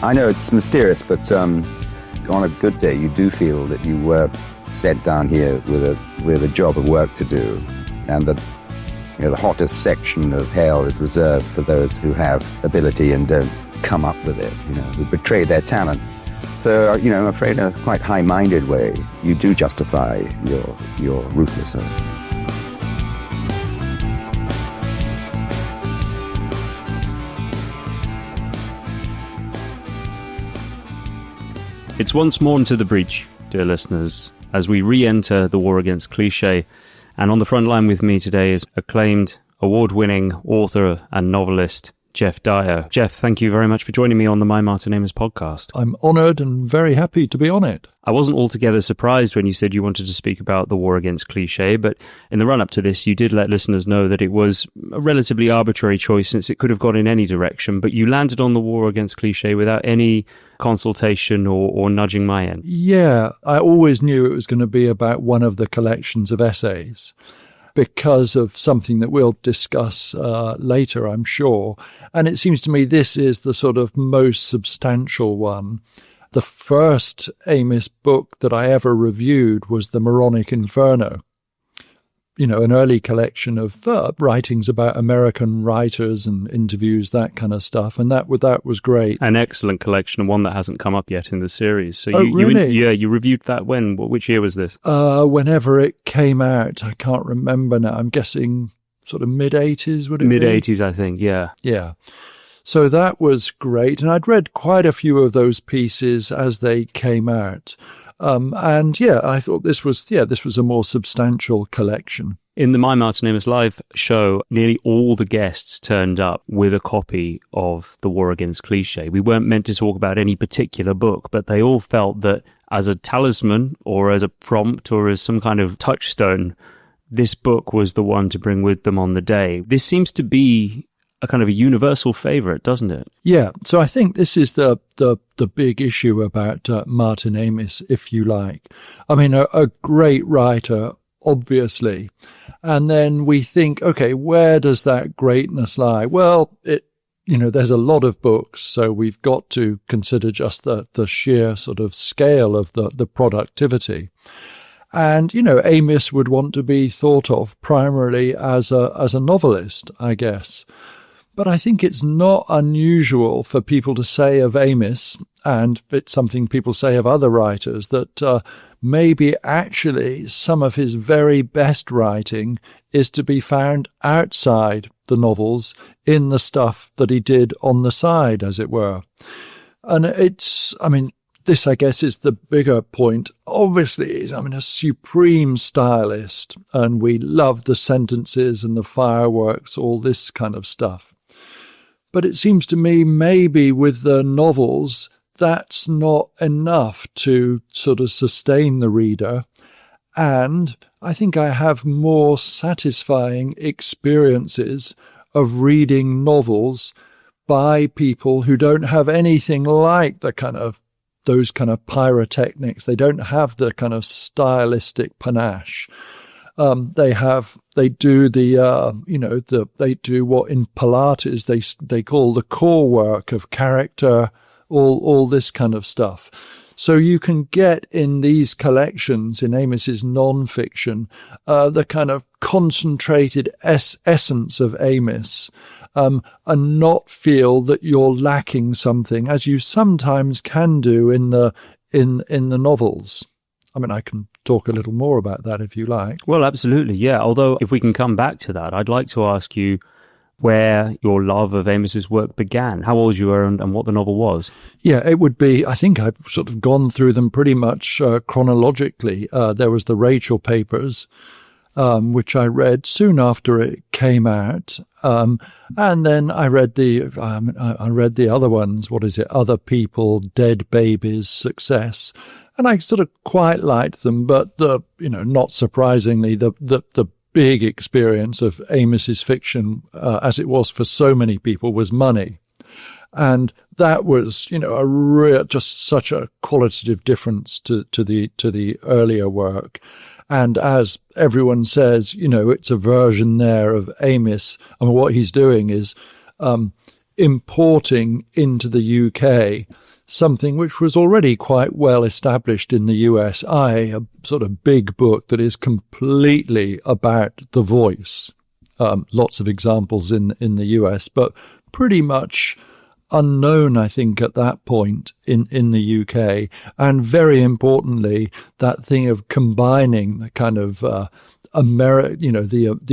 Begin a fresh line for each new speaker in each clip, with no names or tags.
I know it's mysterious, but on a good day, you do feel that you were sent down here with a job of work to do, and that the hottest section of hell is reserved for those who have ability and don't come up with it, who betray their talent. So, I'm afraid in a quite high-minded way, you do justify your ruthlessness.
It's once more into the breach, dear listeners, as we re-enter the war against cliché. And on the front line with me today is acclaimed, award-winning author and novelist, Geoff Dyer. Geoff, thank you very much for joining me on the My Martin Amis podcast.
I'm honoured and very happy to be on it.
I wasn't altogether surprised when you said you wanted to speak about the war against cliché, but in the run-up to this, you did let listeners know that it was a relatively arbitrary choice since it could have gone in any direction, but you landed on the war against cliché without any consultation or nudging my end.
Yeah, I always knew it was going to be about one of the collections of essays, because of something that we'll discuss later, I'm sure. And it seems to me this is the sort of most substantial one. The first Amis book that I ever reviewed was The Moronic Inferno, an early collection of writings about American writers and interviews, that kind of stuff. And that was great.
An excellent collection, and one that hasn't come up yet in the series. So
really?
You reviewed that when? Which year was this?
Whenever it came out. I can't remember now. I'm guessing sort of mid-'80s, would it be?
Mid-'80s, I think, yeah.
Yeah. So that was great. And I'd read quite a few of those pieces as they came out. I thought this was a more substantial collection.
In the My Martin Amis Live show, nearly all the guests turned up with a copy of The War Against Cliché. We weren't meant to talk about any particular book, but they all felt that as a talisman or as a prompt or as some kind of touchstone, this book was the one to bring with them on the day. This seems to be a kind of a universal favourite, doesn't it?
Yeah, so I think this is the big issue about Martin Amis, if you like. I mean, a great writer, obviously. And then we think, okay, where does that greatness lie? Well, there's a lot of books, so we've got to consider just the sheer sort of scale of the productivity. And, Amis would want to be thought of primarily as a novelist, I guess. But I think it's not unusual for people to say of Amis, and it's something people say of other writers, that maybe actually some of his very best writing is to be found outside the novels, in the stuff that he did on the side, as it were. And this, I guess, is the bigger point. Obviously, he's a supreme stylist, and we love the sentences and the fireworks, all this kind of stuff. But it seems to me maybe with the novels, that's not enough to sort of sustain the reader. And I think I have more satisfying experiences of reading novels by people who don't have anything like those kind of pyrotechnics. They don't have the kind of stylistic panache. They do what in Pilates they call the core work of character, all this kind of stuff. So you can get in these collections, in Amis's non-fiction, the kind of concentrated essence of Amis, and not feel that you're lacking something, as you sometimes can do in the novels. I mean, I can talk a little more about that if you like.
Well, absolutely, yeah. Although, if we can come back to that, I'd like to ask you where your love of Amis's work began, how old you were and what the novel was.
Yeah, it would be, I think I've sort of gone through them pretty much chronologically. There was the Rachel Papers, which I read soon after it came out. And then I read the other ones. What is it? Other People, Dead Babies, Success. And I sort of quite liked them, but not surprisingly, the big experience of Amis's fiction, as it was for so many people, was Money. And that was, just such a qualitative difference to the earlier work. And as everyone says, it's a version there of Amis. What he's doing is importing into the UK something which was already quite well established in the US, a sort of big book that is completely about the voice. Lots of examples in the US, but pretty much unknown, I think, at that point in the UK. And very importantly, that thing of combining the kind of the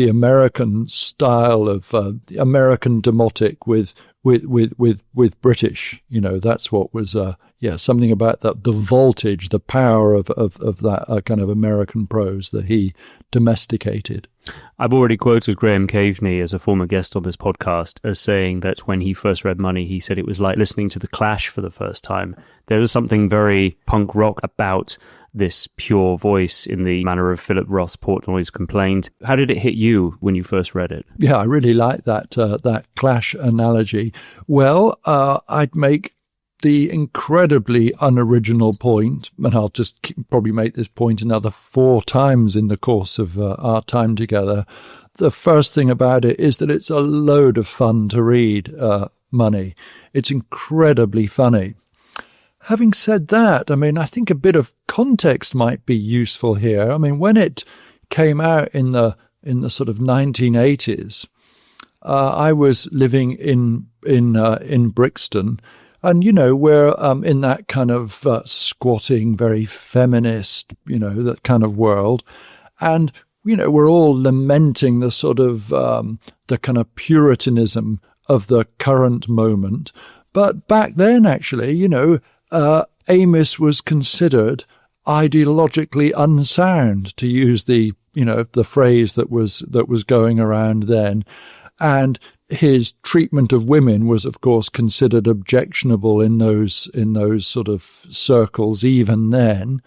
American style of the American demotic with British. That's what was something about the voltage, the power of that kind of American prose that he domesticated.
I've already quoted Graham Caveney as a former guest on this podcast as saying that when he first read Money, he said it was like listening to The Clash for the first time. There was something very punk rock about this pure voice in the manner of Philip Roth's Portnoy's Complaint. How did it hit you when you first read it?
Yeah, I really like that Clash analogy. Well, I'd make the incredibly unoriginal point, and I'll just probably make this point another 4 times in the course of our time together. The first thing about it is that it's a load of fun to read, Money. It's incredibly funny. Having said that, I think a bit of context might be useful here. When it came out in the sort of 1980s, I was living in Brixton. And, we're in that kind of squatting, very feminist, that kind of world. And, we're all lamenting the sort of the kind of puritanism of the current moment. But back then, actually, Amos was considered ideologically unsound, to use the phrase that was going around then. And his treatment of women was, of course, considered objectionable in those sort of circles even then.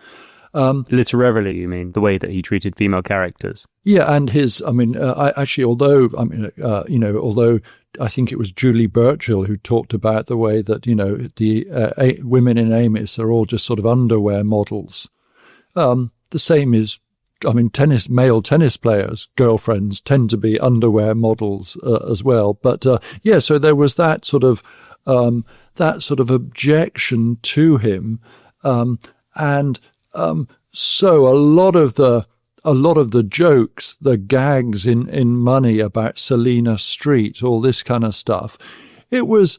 Literarily, you mean, the way that he treated female characters? Yeah,
and his, although I think it was Julie Burchill who talked about the way that, the women in Amos are all just sort of underwear models. The same is, male tennis players' girlfriends tend to be underwear models as well. But so there was that sort of objection to him, and so a lot of the jokes, the gags in Money about Selina Street, all this kind of stuff, it was,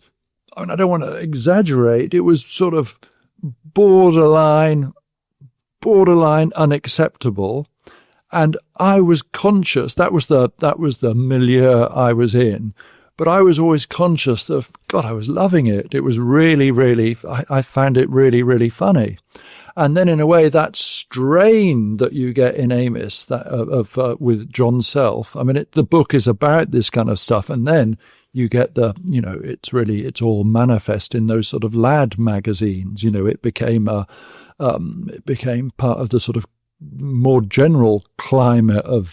I don't want to exaggerate, it was sort of borderline unacceptable. And I was conscious, that was the milieu I was in, but I was always conscious of, God, I was loving it. It was really, really, I found it really, really funny. And then in a way, that strain that you get in Amos with John Self, the book is about this kind of stuff. And then you get it's all manifest in those sort of lad magazines. It became part of the sort of more general climate of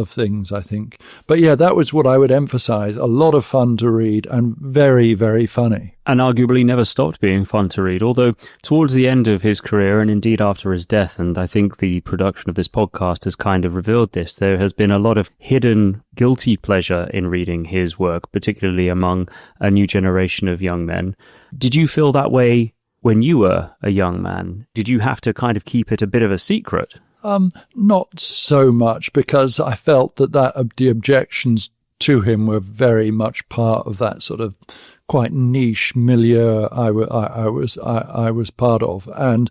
things, I think. But yeah, that was what I would emphasize. A lot of fun to read and very, very funny.
And arguably never stopped being fun to read, although towards the end of his career, and indeed after his death, and I think the production of this podcast has kind of revealed this, there has been a lot of hidden guilty pleasure in reading his work, particularly among a new generation of young men. Did you feel that way when you were a young man? Did you have to kind of keep it a bit of a secret?
Not so much, because I felt that the objections to him were very much part of that sort of quite niche milieu I was part of. And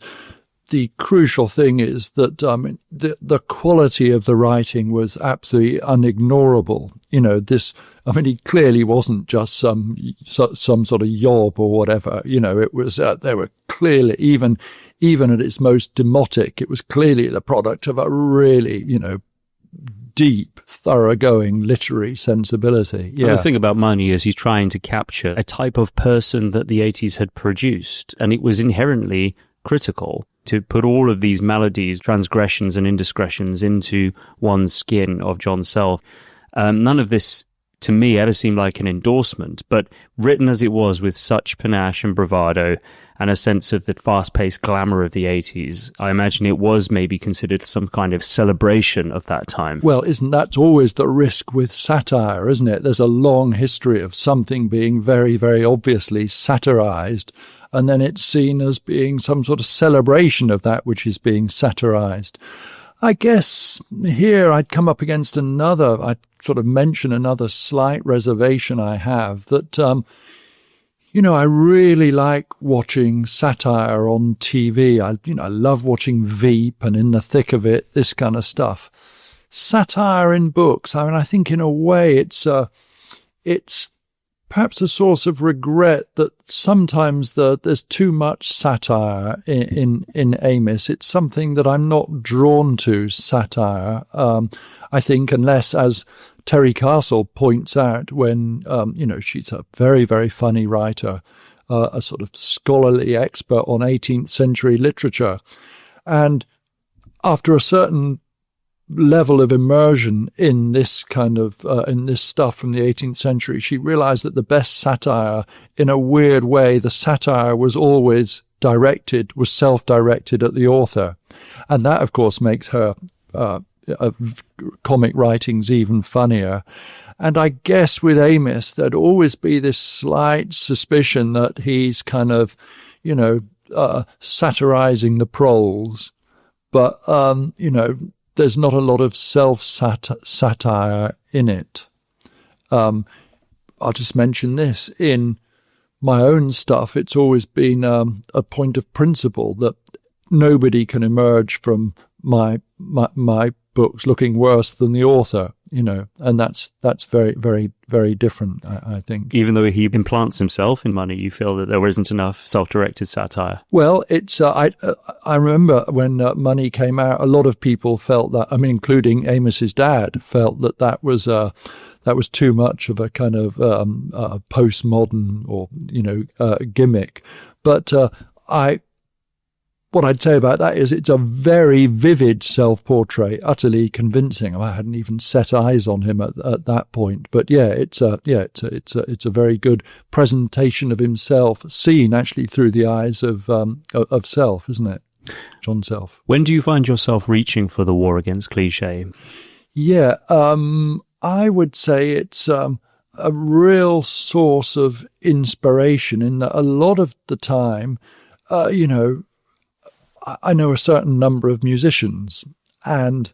the crucial thing is that the quality of the writing was absolutely unignorable. He clearly wasn't just some sort of yob or whatever. It was there were clearly, even at its most demotic, it was clearly the product of a really deep, thoroughgoing literary sensibility. Yeah.
And the thing about Money is he's trying to capture a type of person that the 80s had produced, and it was inherently critical to put all of these maladies, transgressions and indiscretions into one skin of John Self. None of this to me ever seem like an endorsement, but written as it was with such panache and bravado and a sense of the fast-paced glamour of the 80s, I imagine it was maybe considered some kind of celebration of that time.
Well, isn't that always the risk with satire, isn't it? There's a long history of something being very, very obviously satirized, and then it's seen as being some sort of celebration of that which is being satirized. I guess here I'd come up against I'd sort of mention another slight reservation I have that, I really like watching satire on TV. I love watching Veep and In the Thick of It, this kind of stuff. Satire in books, I mean, I think in a way it's perhaps a source of regret that sometimes there's too much satire in Amos. It's something that I'm not drawn to, satire. I think unless, as Terry Castle points out, when, she's a very, very funny writer, a sort of scholarly expert on 18th century literature. And after a certain level of immersion in this kind of in this stuff from the 18th century, she realized that the best satire, in a weird way, the satire was always self-directed at the author, and that of course makes her comic writings even funnier. And I guess with Amos there'd always be this slight suspicion that he's kind of satirizing the proles, but there's not a lot of self-satire in it. I'll just mention this. In my own stuff, it's always been a point of principle that nobody can emerge from my books looking worse than the author, and that's very, very, very different, I think.
Even though he implants himself in money, you feel that there isn't enough self-directed satire?
Well, it's I remember when Money came out, a lot of people felt that, I mean, including Amos's dad, felt that was too much of a kind of postmodern or gimmick. But what I'd say about that is it's a very vivid self-portrait, utterly convincing. I hadn't even set eyes on him at that point, but it's a very good presentation of himself, seen actually through the eyes of Self, isn't it? John Self.
When do you find yourself reaching for the War Against Cliché?
Yeah, I would say it's a real source of inspiration in that a lot of the time, I know a certain number of musicians, and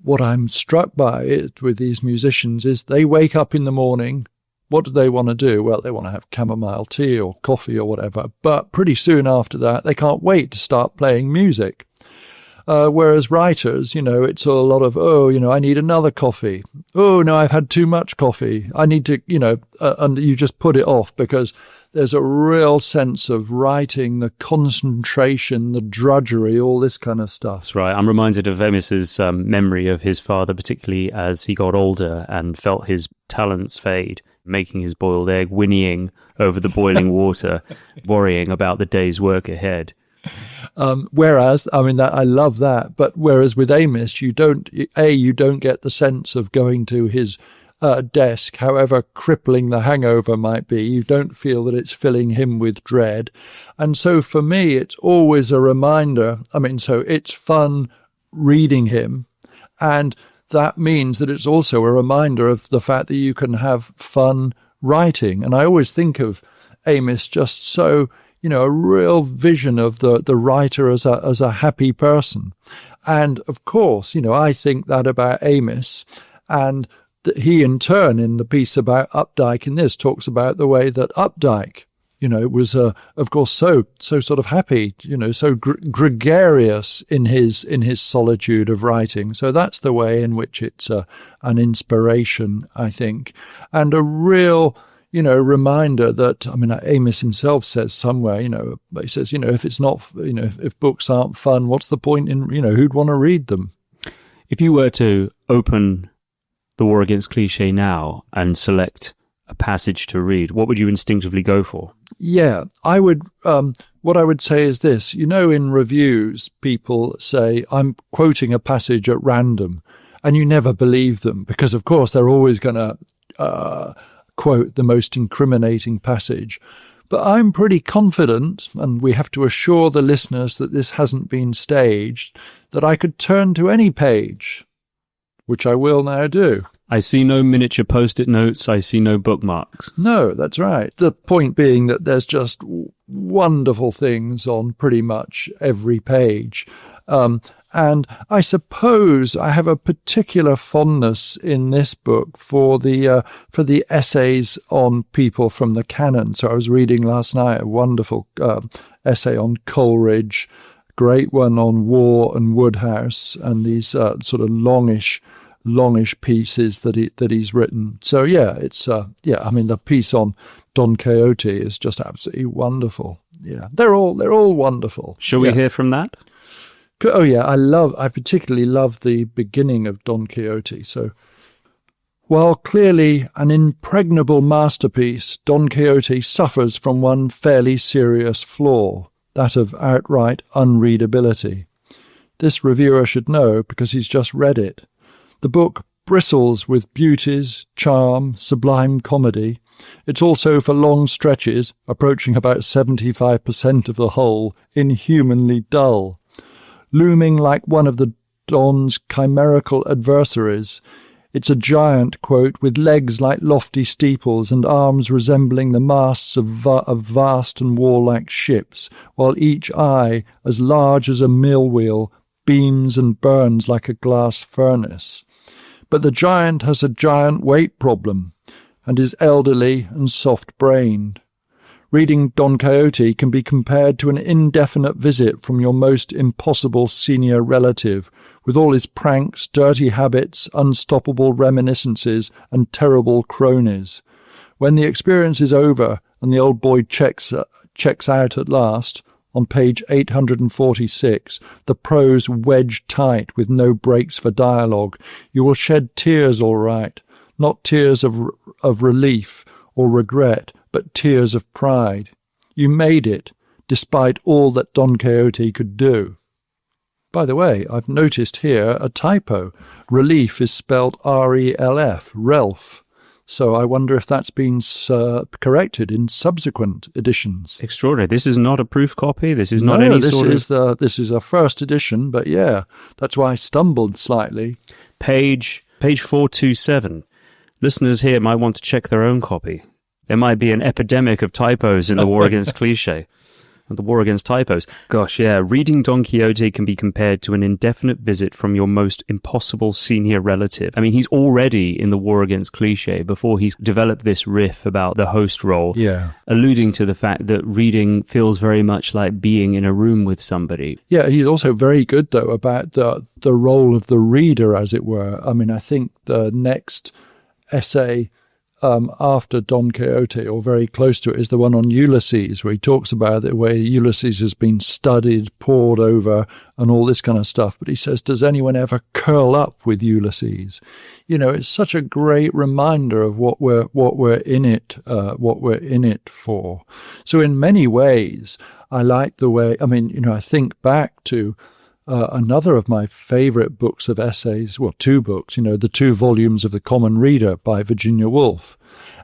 what I'm struck by with these musicians is they wake up in the morning. What do they want to do? Well, they want to have chamomile tea or coffee or whatever, but pretty soon after that, they can't wait to start playing music. Whereas writers, it's a lot of, I need another coffee. Oh, no, I've had too much coffee. I need to, and you just put it off because there's a real sense of writing, the concentration, the drudgery, all this kind of stuff.
That's right. I'm reminded of Amos's memory of his father, particularly as he got older and felt his talents fade, making his boiled egg, whinnying over the boiling water, worrying about the day's work ahead.
Whereas, I mean, I love that. But whereas with Amos, you don't get the sense of going to his desk, however crippling the hangover might be. You don't feel that it's filling him with dread. And so for me, it's always a reminder. I mean, so it's fun reading him. And that means that it's also a reminder of the fact that you can have fun writing. And I always think of Amos just so, a real vision of the writer as a happy person. And of course, I think that about Amos, and that he in turn in the piece about Updike in this talks about the way that Updike, was of course so sort of happy, so gregarious in his solitude of writing. So that's the way in which it's an inspiration, I think, and a real reminder that, I mean, Amos himself says somewhere, he says, if it's not, if books aren't fun, what's the point in, who'd want to read them?
If you were to open The War Against Cliché now and select a passage to read, what would you instinctively go for?
Yeah, I would, what I would say is this, in reviews, people say, I'm quoting a passage at random, and you never believe them because, of course, they're always going to quote the most incriminating passage. But I'm pretty confident, and we have to assure the listeners that this hasn't been staged, that I could turn to any page, which I will now do.
I see no miniature post-it notes. I see no bookmarks.
No, that's right. The point being that there's just wonderful things on pretty much every page. And I suppose I have a particular fondness in this book for the essays on people from the canon. So I was reading last night a wonderful essay on Coleridge, great one on War and Woodhouse, and these sort of longish pieces that he's written. So yeah, it's I mean, the piece on Don Quixote is just absolutely wonderful. Yeah, they're all wonderful.
Shall we hear from that?
Oh yeah, I particularly love the beginning of Don Quixote. So, while clearly an impregnable masterpiece, Don Quixote suffers from one fairly serious flaw, that of outright unreadability. This reviewer should know because he's just read it. The book bristles with beauties, charm, sublime comedy. It's also, for long stretches, approaching about 75% of the whole, inhumanly dull. Looming like one of the Don's chimerical adversaries, it's a giant, quote, with legs like lofty steeples and arms resembling the masts of vast and warlike ships, while each eye, as large as a mill wheel, beams and burns like a glass furnace. But the giant has a giant weight problem, and is elderly and soft-brained. Reading Don Quixote can be compared to an indefinite visit from your most impossible senior relative, with all his pranks, dirty habits, unstoppable reminiscences, and terrible cronies. When the experience is over and the old boy checks out at last, on page 846, the prose wedged tight with no breaks for dialogue, you will shed tears all right, not tears of relief or regret, but tears of pride. You made it, despite all that Don Quixote could do. By the way, I've noticed here a typo. Relief is spelled R-E-L-F, Relf. So I wonder if that's been corrected in subsequent editions.
Extraordinary. This is not a proof copy. This is not any sort of...
This is a first edition, but yeah, that's why I stumbled slightly.
Page 427. Listeners here might want to check their own copy. There might be an epidemic of typos in the War Against Cliché. The War Against Typos. Gosh, yeah, reading Don Quixote can be compared to an indefinite visit from your most impossible senior relative. I mean, he's already in the War Against Cliché before he's developed this riff about the host role, alluding to the fact that reading feels very much like being in a room with somebody.
Yeah, he's also very good, though, about the role of the reader, as it were. I mean, I think the next essay after Don Quixote, or very close to it, is the one on Ulysses, where he talks about the way Ulysses has been studied, pored over, and all this kind of stuff. But he says, does anyone ever curl up with Ulysses? You know, it's such a great reminder of what we're in it for. So in many ways, I like the way, I mean, you know, I think back to another of my favorite books of essays, well, two books, you know, the 2 volumes of The Common Reader by Virginia Woolf.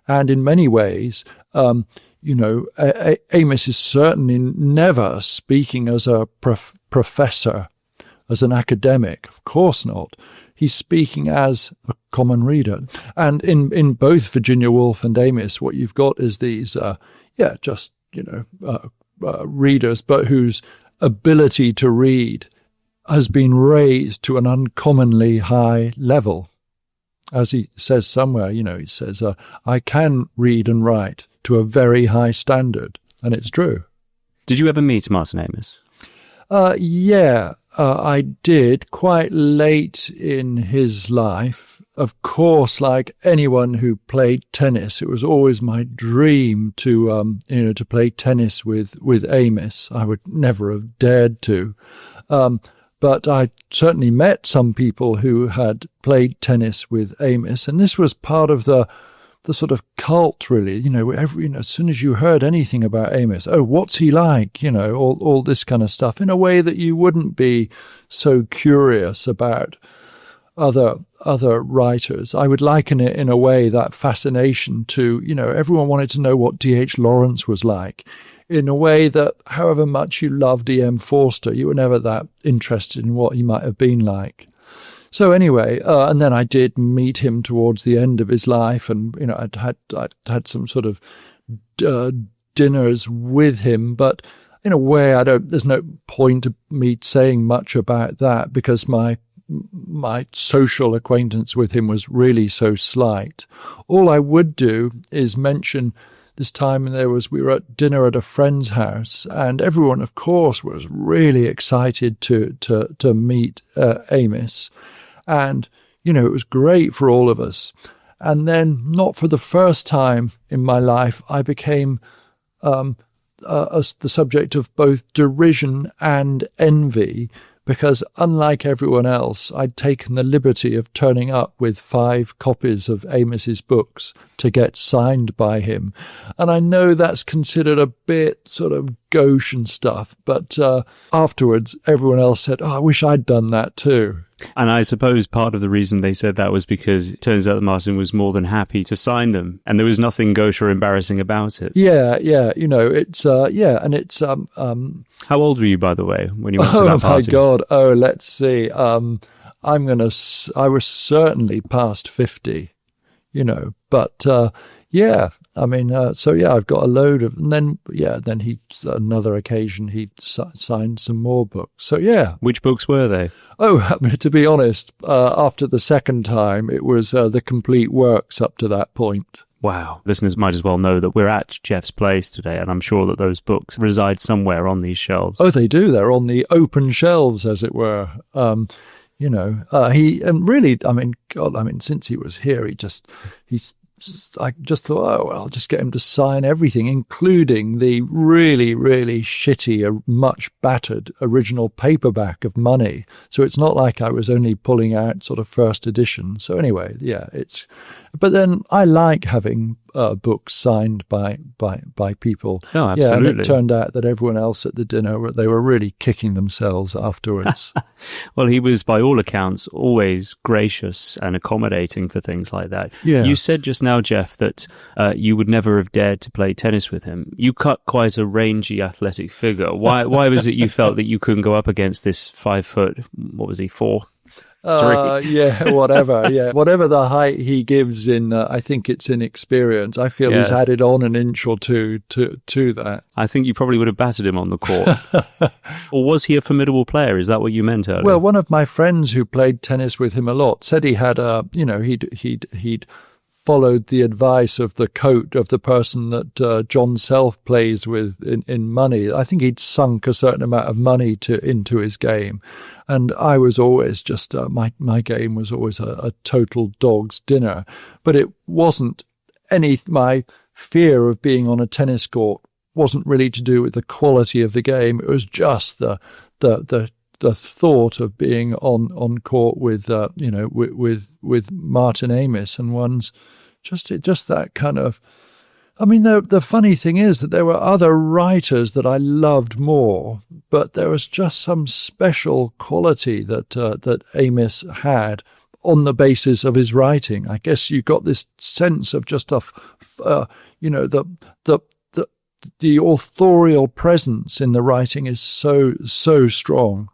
And in many ways, you know, Amos is certainly never speaking as a professor, as an academic. Of course not. He's speaking as a common reader. And in both Virginia Woolf and Amos, what you've got is these, readers, but whose ability to read has been raised to an uncommonly high level. As he says somewhere, you know, he says, I can read and write to a very high standard. And it's true.
Did you ever meet Martin Amis?
I did, quite late in his life. Of course, like anyone who played tennis, it was always my dream to play tennis with Amos. I would never have dared to. But I certainly met some people who had played tennis with Amos, and this was part of the sort of cult, really. You know, as soon as you heard anything about Amos, oh, what's he like? You know, all this kind of stuff, in a way that you wouldn't be so curious about other writers. I would liken it in a way, that fascination to, everyone wanted to know what D.H. Lawrence was like, in a way that however much you loved E.M. Forster, you were never that interested in what he might have been like. So anyway, and then I did meet him towards the end of his life, and I'd had some sort of dinners with him, but in a way, there's no point of me saying much about that, because my social acquaintance with him was really so slight. All I would do is mention this time we were at dinner at a friend's house, and everyone, of course, was really excited to meet Amos. And, it was great for all of us. And then, not for the first time in my life, I became the subject of both derision and envy, because unlike everyone else, I'd taken the liberty of turning up with 5 copies of Amos's books to get signed by him. And I know that's considered a bit sort of gauche and stuff, but afterwards everyone else said, I wish I'd done that too.
And I suppose part of the reason they said that was because it turns out that Martin was more than happy to sign them, and there was nothing gauche or embarrassing about it.
Yeah, it's and it's
How old were you, by the way, when you went to that party?
Oh my God! Let's see. I was certainly past 50, but I've got a load of, and then another occasion he signed some more books. So yeah.
Which books were they?
To be honest, after the second time, it was the complete works up to that point.
Wow. Listeners might as well know that we're at Geoff's place today, and I'm sure that those books reside somewhere on these shelves.
Oh, they do. They're on the open shelves, as it were. Since he was here, I just thought, I'll just get him to sign everything, including the really, really shitty, much battered original paperback of Money. So it's not like I was only pulling out sort of first edition. So anyway, but then I like having books signed by people.
Oh, absolutely.
Yeah, and it turned out that everyone else at the dinner, they were really kicking themselves afterwards.
Well, he was, by all accounts, always gracious and accommodating for things like that.
Yes.
You said just now, Geoff, that you would never have dared to play tennis with him. You cut quite a rangy, athletic figure. Why was it you felt that you couldn't go up against this 5 foot, what was he, 4? 3?
Whatever. Yeah, whatever the height he gives in, I think it's in experience. I feel he's added on an inch or two to that.
I think you probably would have battered him on the court. Or was he a formidable player? Is that what you meant earlier?
Well, one of my friends who played tennis with him a lot said he had he'd followed the advice of the coach of the person that John Self plays with in Money. I think he'd sunk a certain amount of money into his game. And I was always just, my game was always a total dog's dinner. But it wasn't my fear of being on a tennis court wasn't really to do with the quality of the game. It was just the thought of being on court with Martin Amis, and one's just that kind of. I mean, the funny thing is that there were other writers that I loved more, but there was just some special quality that Amis had on the basis of his writing. I guess you got this sense of just the authorial presence in the writing is so strong.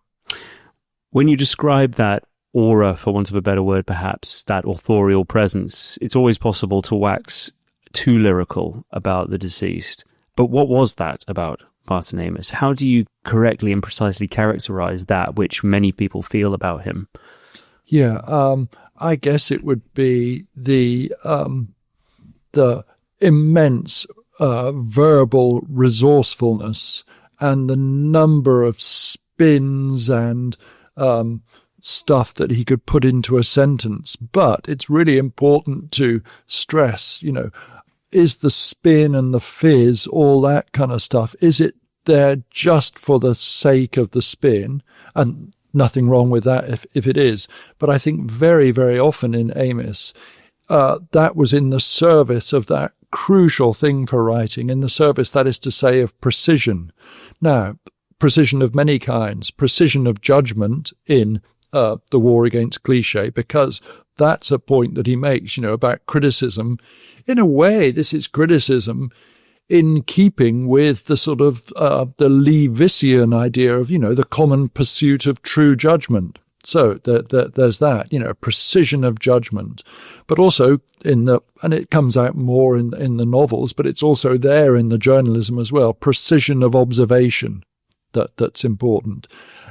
When you describe that aura, for want of a better word perhaps, that authorial presence, it's always possible to wax too lyrical about the deceased. But what was that about Martin Amis? How do you correctly and precisely characterize that which many people feel about him?
Yeah, I guess it would be the immense verbal resourcefulness and the number of spins and stuff that he could put into a sentence. But it's really important to stress, is the spin and the fizz, all that kind of stuff, is it there just for the sake of the spin? And nothing wrong with that if it is. But I think very, very often in Amis, that was in the service of that crucial thing for writing, in the service, that is to say, of precision. Now, precision of many kinds, precision of judgment in The War Against Cliché, because that's a point that he makes, about criticism. In a way, this is criticism in keeping with the sort of the Lewisian idea of, the common pursuit of true judgment. So there's that, precision of judgment, but also and it comes out more in the novels, but it's also there in the journalism as well, precision of observation that's important.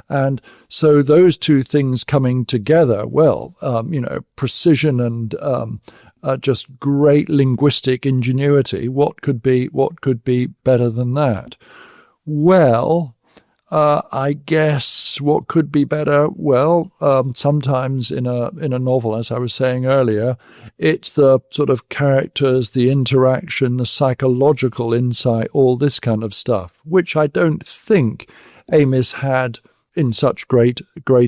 And so those two things coming together, precision and just great linguistic ingenuity. What could be better than that? Well, I guess what could be better? Well, sometimes in a novel, as I was saying earlier, it's the sort of characters, the interaction, the psychological insight, all this kind of stuff, which I don't think Amis had in such great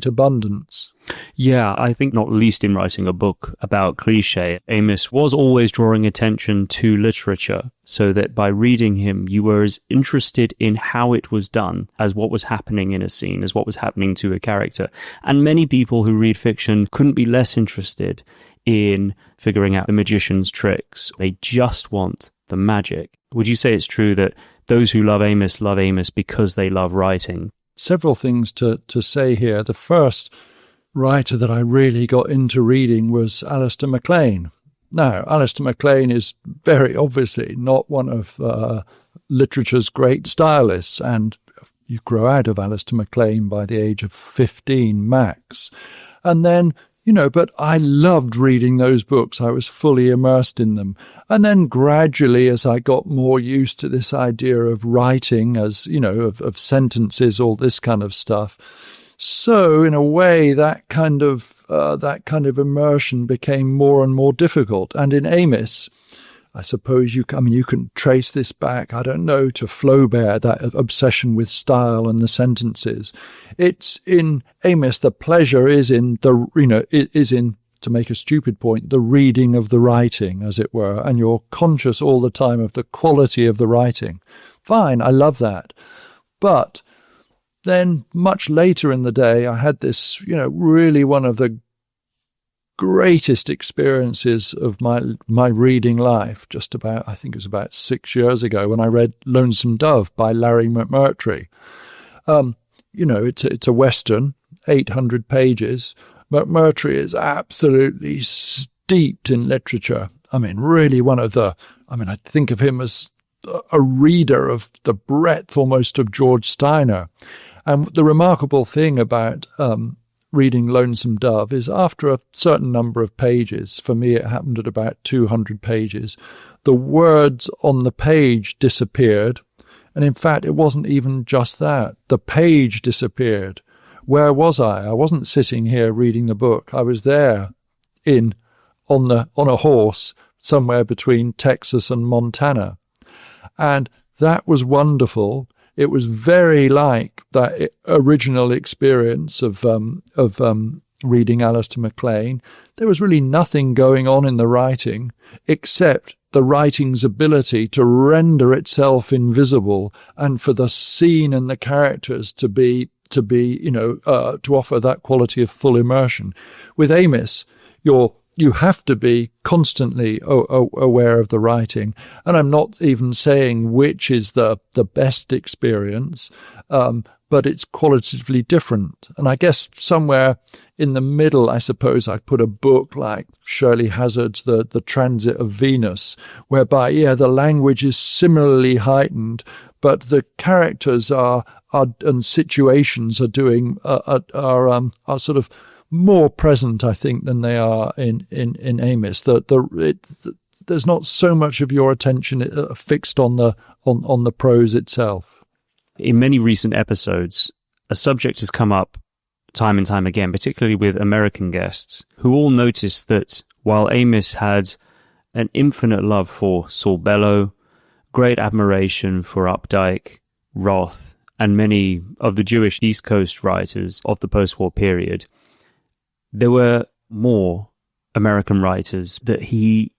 abundance.
Yeah, I think not least in writing a book about cliché, Amis was always drawing attention to literature, so that by reading him, you were as interested in how it was done as what was happening in a scene, as what was happening to a character. And many people who read fiction couldn't be less interested in figuring out the magician's tricks. They just want the magic. Would you say it's true that those who love Amis because they love writing?
Several things to say here. The first writer that I really got into reading was Alistair MacLean. Now, Alistair MacLean is very obviously not one of literature's great stylists, and you grow out of Alistair MacLean by the age of 15 max. And then, but I loved reading those books. I was fully immersed in them. And then gradually, as I got more used to this idea of writing as, of sentences, all this kind of stuff. So in a way, that kind of immersion became more and more difficult. And in Amis, I suppose you can trace this back, I don't know, to Flaubert, that obsession with style and the sentences. It's in Amis, the pleasure is in to make a stupid point, the reading of the writing, as it were, and you're conscious all the time of the quality of the writing. Fine, I love that. But then much later in the day, I had this, really one of the greatest experiences of my reading life, I think it was about 6 years ago, when I read Lonesome Dove by Larry McMurtry. It's a Western, 800 pages. McMurtry is absolutely steeped in literature. Really I think of him as a reader of the breadth almost of George Steiner. And the remarkable thing about reading Lonesome Dove is after a certain number of pages, for me it happened at about 200 pages, the words on the page disappeared. And in fact, it wasn't even just that. The page disappeared. Where was I? I wasn't sitting here reading the book. I was there on a horse somewhere between Texas and Montana. And that was wonderful. It was very like that original experience of reading Alistair MacLean. There was really nothing going on in the writing except the writing's ability to render itself invisible and for the scene and the characters to offer that quality of full immersion. With Amis, you have to be constantly aware of the writing. And I'm not even saying which is the best experience, but it's qualitatively different. And I guess somewhere in the middle, I suppose I'd put a book like Shirley Hazard's The Transit of Venus, whereby, the language is similarly heightened, but the characters and situations are sort of more present, I think, than they are in Amis. There's not so much of your attention fixed on the prose itself.
In many recent episodes, a subject has come up time and time again, particularly with American guests, who all noticed that while Amis had an infinite love for Saul Bellow, great admiration for Updike, Roth, and many of the Jewish East Coast writers of the post-war period, there were more American writers that he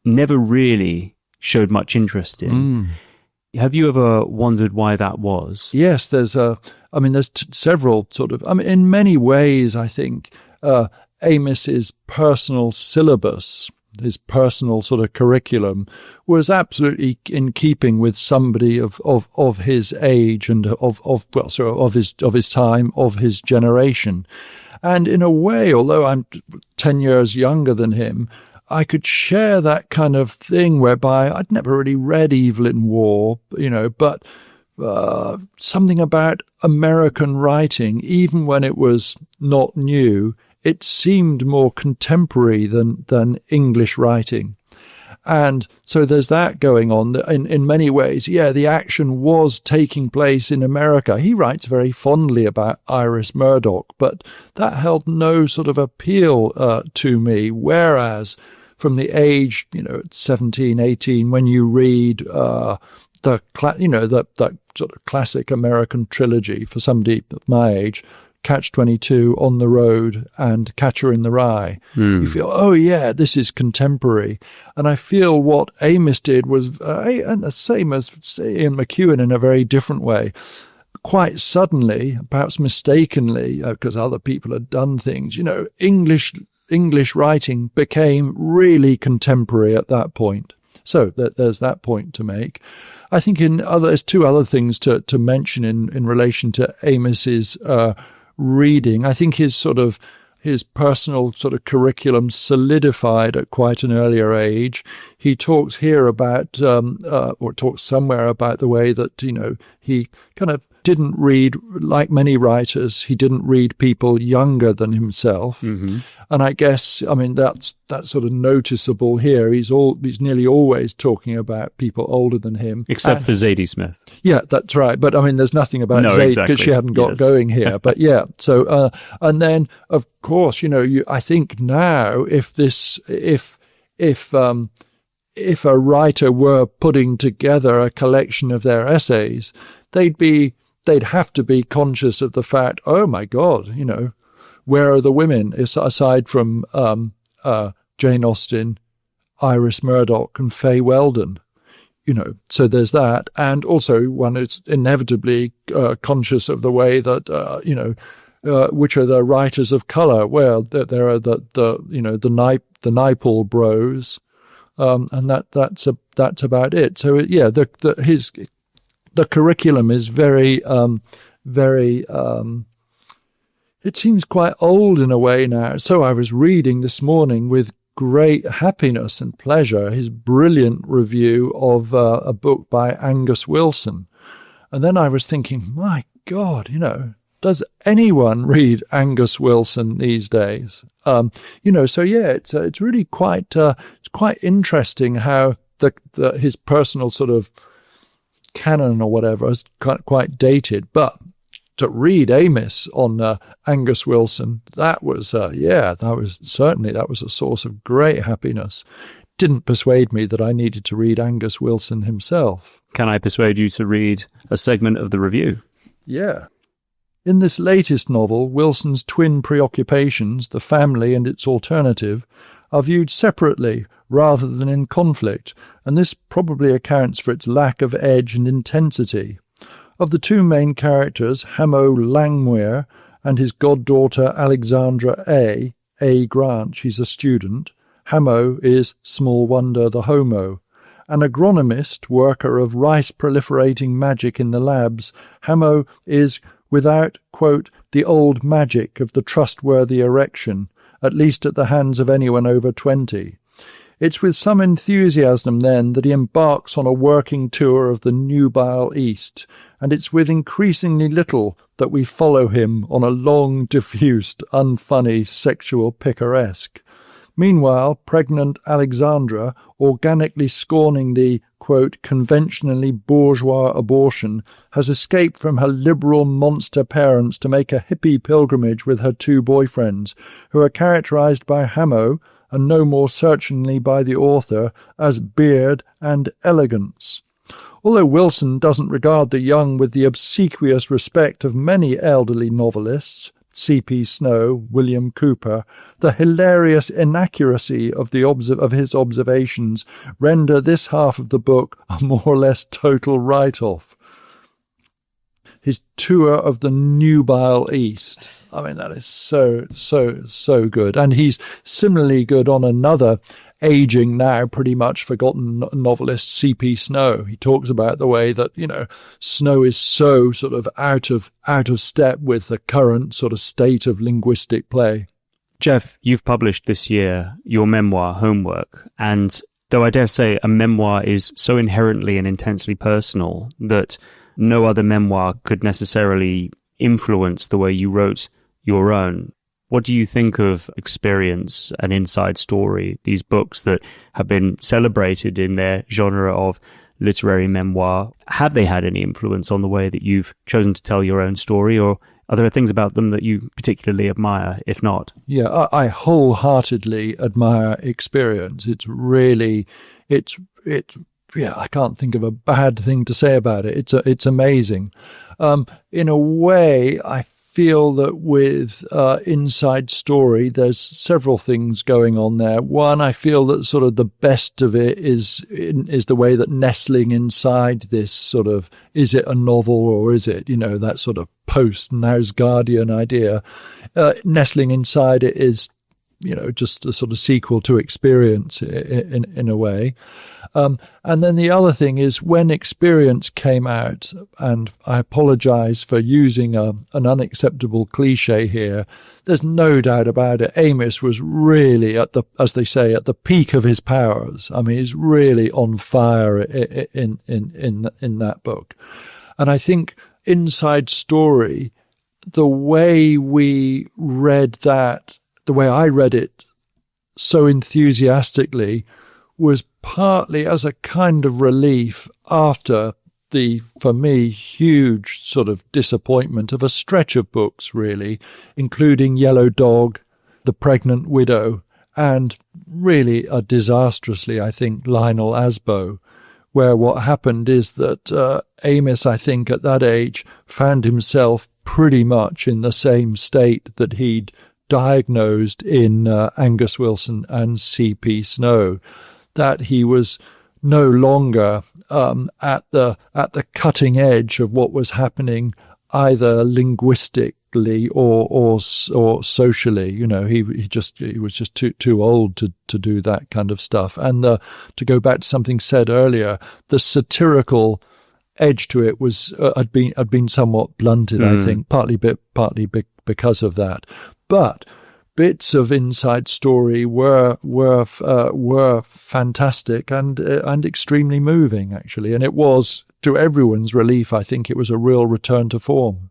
never really showed much interest in. Have you ever wondered why that was?
Yes, there's several sort of, in many ways, I think, Amis's personal syllabus, his personal sort of curriculum, was absolutely in keeping with somebody of his age and of his time, of his generation. And in a way, although I'm 10 years younger than him, I could share that kind of thing whereby I'd never really read Evelyn Waugh, but something about American writing, even when it was not new, it seemed more contemporary than English writing. And so there's that going on. In many ways, the action was taking place in America. He writes very fondly about Iris Murdoch, but that held no sort of appeal to me. Whereas from the age, 17, 18, when you read that sort of classic American trilogy for somebody of my age, Catch-22, On the Road, and Catcher in the Rye. You feel, this is contemporary. And I feel what Amis did was, and the same as Ian McEwan in a very different way, quite suddenly, perhaps mistakenly, because other people had done things, English writing became really contemporary at that point. So there's that point to make. I think there's two other things to mention in relation to Amis's reading. I think his personal sort of curriculum solidified at quite an earlier age. He talks here about, or talks somewhere about the way that, he kind of didn't read, like many writers, he didn't read people younger than himself. Mm-hmm. And I guess, that's sort of noticeable here. He's nearly always talking about people older than him.
Except for Zadie Smith.
Yeah, that's right. But there's nothing about Zadie because she hadn't got going here. But so, and then of course, I think now if a writer were putting together a collection of their essays, they'd have to be conscious of the fact, oh my God, where are the women aside from Jane Austen, Iris Murdoch, and Fay Weldon? So there's that, and also one is inevitably conscious of the way that which are the writers of color. Well, there are the Naipaul bros, and that's about it. So the curriculum is very it seems quite old in a way now. So I was reading this morning with great happiness and pleasure his brilliant review of a book by Angus Wilson. And then I was thinking, my God, does anyone read Angus Wilson these days? It's really quite interesting how his personal sort of canon or whatever is quite dated, but to read Amis on Angus Wilson, that was a source of great happiness. Didn't persuade me that I needed to read Angus Wilson himself.
Can I persuade you to read a segment of the review?
Yeah. In this latest novel, Wilson's twin preoccupations, the family and its alternative, are viewed separately rather than in conflict, and this probably accounts for its lack of edge and intensity. Of the two main characters, Hamo Langmuir and his goddaughter Alexandra A. Grant, she's a student, Hamo is, small wonder, the homo. An agronomist, worker of rice-proliferating magic in the labs, Hamo is without, quote, the old magic of the trustworthy erection, at least at the hands of anyone over 20. It's with some enthusiasm, then, that he embarks on a working tour of the nubile East, and it's with increasingly little that we follow him on a long, diffused, unfunny sexual picaresque. Meanwhile, pregnant Alexandra, organically scorning the, quote, conventionally bourgeois abortion, has escaped from her liberal monster parents to make a hippie pilgrimage with her two boyfriends, who are characterized by Hamo, and no more certainly by the author, as beard and elegance. Although Wilson doesn't regard the young with the obsequious respect of many elderly novelists, C.P. Snow, William Cooper, the hilarious inaccuracy of his observations render this half of the book a more or less total write-off. His tour of the nubile East. I mean, that is so good. And he's similarly good on another aging now pretty much forgotten novelist, C.P. Snow. He talks about the way that, Snow is so sort of out of step with the current sort of state of linguistic play.
Geoff, you've published this year your memoir, Homework, and though I dare say a memoir is so inherently and intensely personal that no other memoir could necessarily influence the way you wrote your own. What do you think of Experience and Inside Story, these books that have been celebrated in their genre of literary memoir? Have they had any influence on the way that you've chosen to tell your own story, or are there things about them that you particularly admire, if not?
Yeah, I wholeheartedly admire Experience. Yeah, I can't think of a bad thing to say about it. It's amazing. In a way, I feel that with Inside Story, there's several things going on there. One, I feel that sort of the best of it is the way that nestling inside this sort of, is it a novel or is it, that sort of post-Nausgardian idea. Nestling inside it is, just a sort of sequel to Experience in a way. And then the other thing is when Experience came out, and I apologize for using an unacceptable cliche here, there's no doubt about it. Amos was really as they say, at the peak of his powers. I mean, he's really on fire in that book. And I think Inside Story, the way we read that, the way I read it so enthusiastically, was partly as a kind of relief after the, for me, huge sort of disappointment of a stretch of books, really, including Yellow Dog, The Pregnant Widow, and really a disastrously, I think, Lionel Asbo, where what happened is that Amos, I think, at that age, found himself pretty much in the same state that he'd diagnosed in Angus Wilson and C.P. Snow, that he was no longer at the cutting edge of what was happening, either linguistically or socially. He was just too old to do that kind of stuff. And to go back to something said earlier, the satirical edge to it was had been somewhat blunted. I think partly because of that. But bits of Inside Story were fantastic and extremely moving, actually. And it was, to everyone's relief, I think it was a real return to form.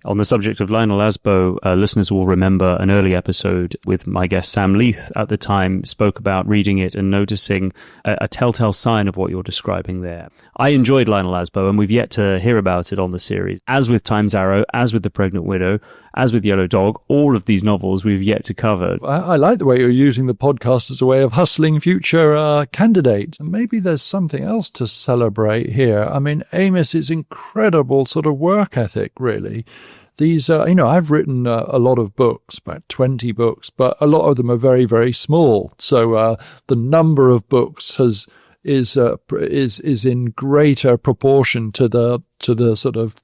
On the subject of Lionel Asbo, listeners will remember an early episode with my guest Sam Leith at the time spoke about reading it and noticing a telltale sign of what you're describing there. I enjoyed Lionel Asbo, and we've yet to hear about it on the series. As with Time's Arrow, as with The Pregnant Widow, as with Yellow Dog, all of these novels we've yet to cover.
I like the way you're using the podcast as a way of hustling future candidates. Maybe there's something else to celebrate here. I mean, Amos's incredible sort of work ethic, really. These, I've written a lot of books, about 20 books, but a lot of them are very, very small. So the number of books is in greater proportion to the sort of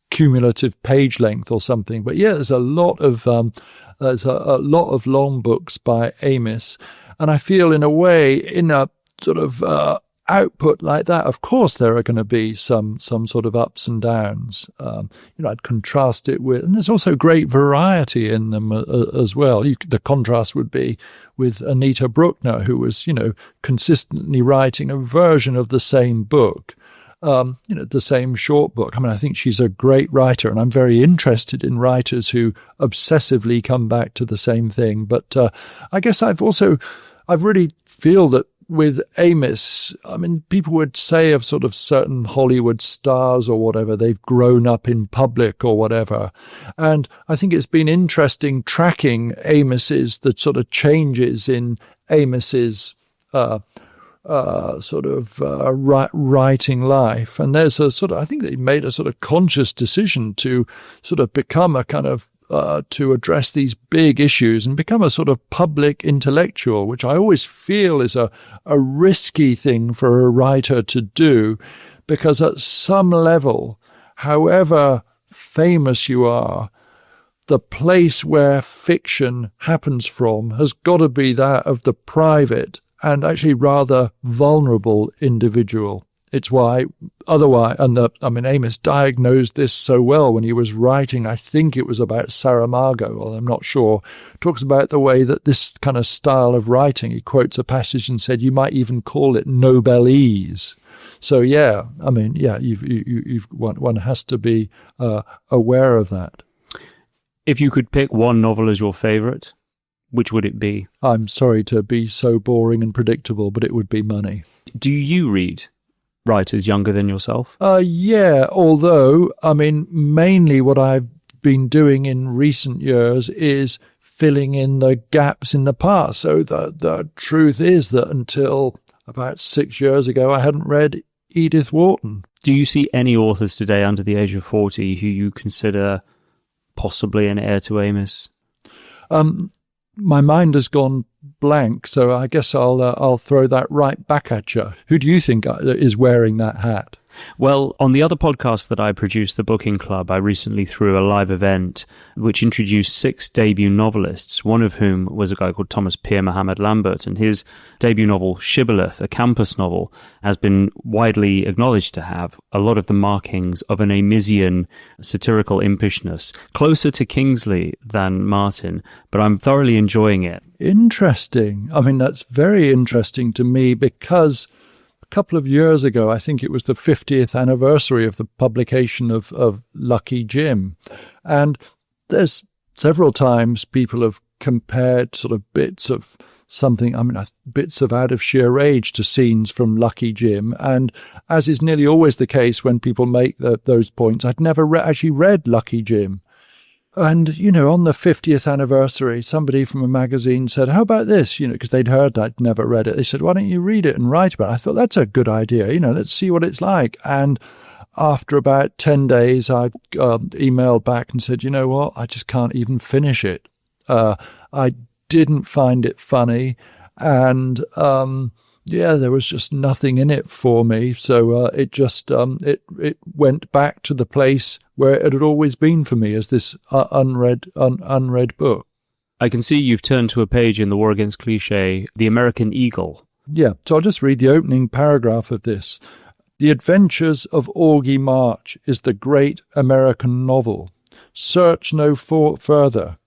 cumulative page length or something. But yeah, there's a lot of long books by Amos, and I feel in a way, in a sort of output like that, of course there are going to be some sort of ups and downs. I'd contrast it with, and there's also great variety in them as well. The contrast would be with Anita Bruckner, who was, consistently writing a version of the same book, the same short book. I mean, I think she's a great writer, and I'm very interested in writers who obsessively come back to the same thing. But I guess I really feel that with Amos, I mean, people would say of sort of certain Hollywood stars or whatever, they've grown up in public or whatever. And I think it's been interesting tracking the sort of changes in Amos's writing life. And there's I think they made a sort of conscious decision to sort of become a kind of to address these big issues and become a sort of public intellectual, which I always feel is a risky thing for a writer to do, because at some level, however famous you are, the place where fiction happens from has got to be that of the private and actually rather vulnerable individual. It's why otherwise, Amos diagnosed this so well when he was writing, I think it was about Saramago, or I'm not sure, talks about the way that this kind of style of writing, he quotes a passage and said, you might even call it Nobelese. So one has to be aware of that.
If you could pick one novel as your favorite, which would it be?
I'm sorry to be so boring and predictable, but it would be Money.
Do you read writers younger than yourself?
Yeah, although, mainly what I've been doing in recent years is filling in the gaps in the past. So the truth is that until about 6 years ago, I hadn't read Edith Wharton.
Do you see any authors today under the age of 40 who you consider possibly an heir to Amos?
My mind has gone blank, so I guess I'll throw that right back at you. Who do you think is wearing that hat?
Well, on the other podcast that I produced, The Booking Club, I recently threw a live event which introduced 6 debut novelists, one of whom was a guy called Thomas Peer Mohammed Lambert, and his debut novel, Shibboleth, a campus novel, has been widely acknowledged to have a lot of the markings of an Amisian satirical impishness, closer to Kingsley than Martin, but I'm thoroughly enjoying it.
Interesting. That's very interesting to me because a couple of years ago, I think it was the 50th anniversary of the publication of Lucky Jim. And there's several times people have compared sort of bits of something, bits of Out of Sheer Rage to scenes from Lucky Jim. And as is nearly always the case when people make those points, I'd never actually read Lucky Jim. And, on the 50th anniversary, somebody from a magazine said, how about this? Because they'd heard I'd never read it. They said, why don't you read it and write about it? I thought, that's a good idea. Let's see what it's like. And after about 10 days, I emailed back and said, you know what? I just can't even finish it. I didn't find it funny. And, there was just nothing in it for me. So it just it went back to the place where it had always been for me as this unread book.
I can see you've turned to a page in The War Against Cliché, The American Eagle.
Yeah, so I'll just read the opening paragraph of this. The Adventures of Augie March is the great American novel. Search no further.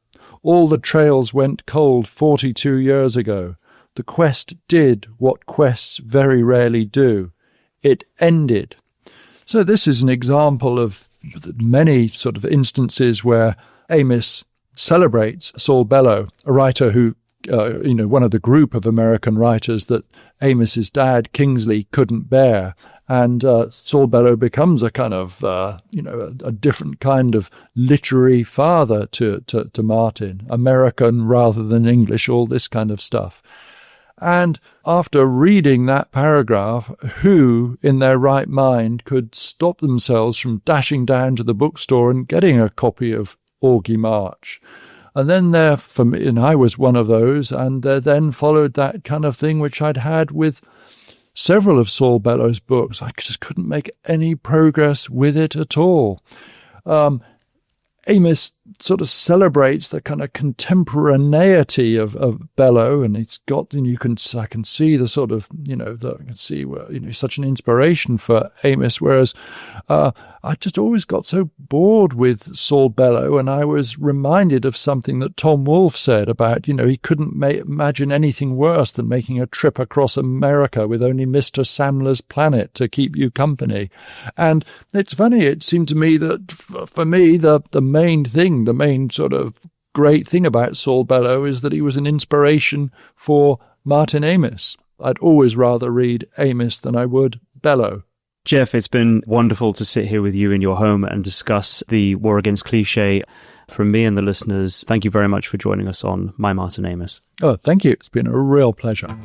All the trails went cold 42 years ago. The quest did what quests very rarely do. It ended. So this is an example of many sort of instances where Amos celebrates Saul Bellow, a writer who, one of the group of American writers that Amos's dad, Kingsley, couldn't bear. And Saul Bellow becomes a kind of, a different kind of literary father to Martin, American rather than English, all this kind of stuff. And after reading that paragraph, who in their right mind could stop themselves from dashing down to the bookstore and getting a copy of Augie March? And then and I was one of those, and there then followed that kind of thing which I'd had with several of Saul Bellow's books. I just couldn't make any progress with it at all. Amos sort of celebrates the kind of contemporaneity of Bellow, and it's got, and I can see the sort of, I can see where, such an inspiration for Amos, whereas I just always got so bored with Saul Bellow, and I was reminded of something that Tom Wolfe said about, he couldn't imagine anything worse than making a trip across America with only Mr. Samler's Planet to keep you company. And it's funny, it seemed to me that for me, the main sort of great thing about Saul Bellow is that he was an inspiration for Martin Amis. I'd always rather read Amis than I would Bellow.
Geoff, it's been wonderful to sit here with you in your home and discuss the War Against Cliché. From me and the listeners, thank you very much for joining us on My Martin Amis.
Oh, thank you. It's been a real pleasure.